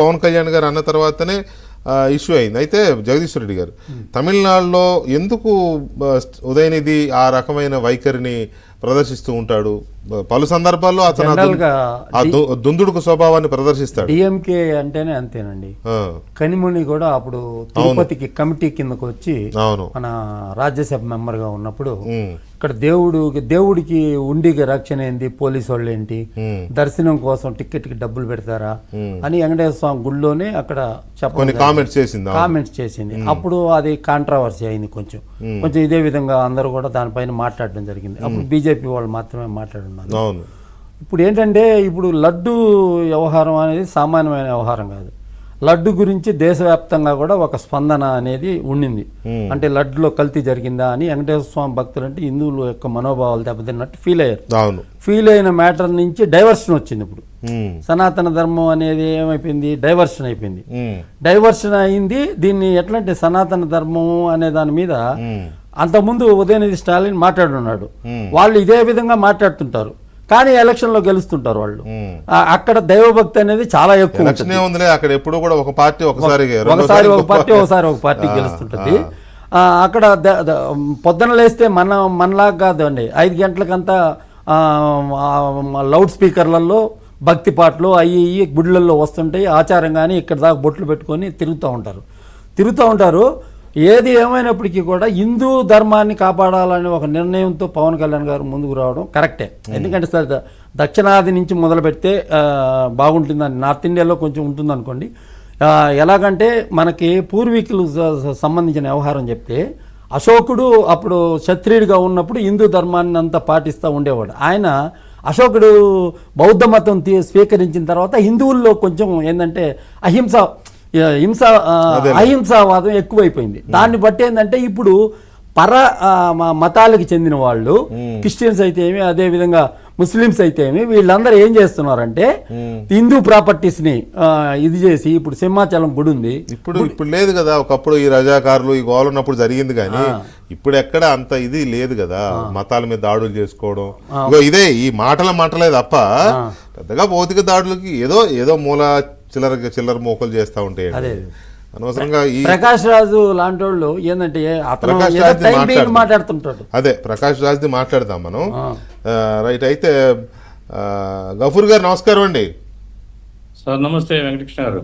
పవన్ కళ్యాణ్ గారు అన్న తర్వాతనే ఇష్యూ అయింది. అయితే జగదీశ్వర్ రెడ్డి గారు, తమిళనాడులో ఎందుకు ఉదయనిధి ఆ రకమైన వైఖరిని ప్రదర్శిస్తూ ఉంటాడు? పలు సందర్భాల్లో అతను దుందుడుకు స్వభావాన్ని ప్రదర్శిస్తాడు. డిఎంకే అంటేనే అంతేనండి. కనిముని కూడా అప్పుడు తిరుపతికి కమిటీ కిందకు వచ్చి మన రాజ్యసభ మెంబర్ గా ఉన్నప్పుడు ఇక్కడ దేవుడికి ఉండికి రక్షణ ఏంటి, పోలీసు వాళ్ళు ఏంటి, దర్శనం కోసం టికెట్ కి డబ్బులు పెడతారా అని వెంకటేశ్వర స్వామి గుడిలోనే అక్కడ కామెంట్స్ చేసింది. అప్పుడు అది కాంట్రవర్సీ అయింది. కొంచెం ఇదే విధంగా అందరూ కూడా దానిపైన మాట్లాడడం జరిగింది. అప్పుడు బీజేపీ వాళ్ళు మాత్రమే మాట్లాడున్నారు. ఇప్పుడు ఏంటంటే ఇప్పుడు లడ్డు వ్యవహారం అనేది సామాన్యమైన వ్యవహారం కాదు. లడ్డు గురించి దేశవ్యాప్తంగా కూడా ఒక స్పందన అనేది ఉండింది. అంటే లడ్డులో కల్తీ జరిగిందా అని వెంకటేశ్వర స్వామి భక్తులు అంటే హిందువుల యొక్క మనోభావాలు దెబ్బతిన్నట్టు ఫీల్ అయ్యారు. ఫీల్ అయిన మ్యాటర్ నుంచి డైవర్షన్ వచ్చింది. ఇప్పుడు సనాతన ధర్మం అనేది ఏమైపోయింది, డైవర్షన్ అయిపోయింది. డైవర్షన్ అయింది. దీన్ని ఎట్లంటే సనాతన ధర్మం అనే దాని మీద అంతకుముందు ఉదయనిధి స్టాలిన్ మాట్లాడున్నాడు. వాళ్ళు ఇదే విధంగా మాట్లాడుతుంటారు, కానీ ఎలక్షన్ లో గెలుస్తుంటారు వాళ్ళు. అక్కడ దైవభక్తి అనేది చాలా ఎక్కువ. అక్కడ ఎప్పుడు కూడా ఒక పార్టీ ఒకసారి ఒక పార్టీ గెలుస్తుంటది. అక్కడ పొద్దున లేస్తే మనలాగా కాదండి, 5 గంటలకంతా లౌడ్ స్పీకర్లలో భక్తి పాటలు అయ్యి గుడిలలో వస్తుంటాయి. ఆచారంగానే ఇక్కడ దాకా బొట్లు పెట్టుకొని తిరుగుతూ ఉంటారు. ఏది ఏమైనప్పటికీ కూడా హిందూ ధర్మాన్ని కాపాడాలనే ఒక నిర్ణయంతో పవన్ కళ్యాణ్ గారు ముందుకు రావడం కరెక్టే. ఎందుకంటే దక్షిణాది నుంచి మొదలు పెడితే బాగుంటుందని, నార్త్ ఇండియాలో కొంచెం ఉంటుంది అనుకోండి. ఎలాగంటే మనకి పూర్వీకులు సంబంధించిన వ్యవహారం చెప్తే, అశోకుడు అప్పుడు క్షత్రియుడిగా ఉన్నప్పుడు హిందూ ధర్మాన్ని అంతా పాటిస్తూ ఉండేవాడు. ఆయన అశోకుడు బౌద్ధ మతం స్వీకరించిన తర్వాత హిందువుల్లో కొంచెం ఏంటంటే అహింసావాదం ఎక్కువైపోయింది. దాన్ని బట్టి ఏంటంటే ఇప్పుడు మతాలకు చెందిన వాళ్ళు, క్రిస్టియన్స్ అయితే ఏమి, అదే విధంగా ముస్లిమ్స్ అయితే ఏమి, వీళ్ళందరూ ఏం చేస్తున్నారంటే హిందూ ప్రాపర్టీస్ ని ఇది చేసి, ఇప్పుడు సింహాచలం గుడి ఉంది, ఇప్పుడు లేదు కదా. ఒకప్పుడు ఈ రజాకారులు ఈ గోలు ఉన్నప్పుడు జరిగింది, కానీ ఇప్పుడు ఎక్కడ అంత ఇది లేదు కదా. మతాల మీద దాడులు చేసుకోవడం ఇదే ఈ మాటలే తప్ప పెద్దగా భౌతిక దాడులకి ఏదో మూల చిల్లర మోకలు చేస్తూ ఉంటాయి. అనవసరంగా ఈ ప్రకాష్ రాజు లాంటి వాళ్ళు ఏంటంటే మాట్లాడుతుంటాడు. అదే ప్రకాష్ రాజ్ది మాట్లాడదాం మనం. రైట్. అయితే గఫూర్ గారు నమస్కారం అండి. సార్ నమస్తే వెంకటకృష్ణ గారు.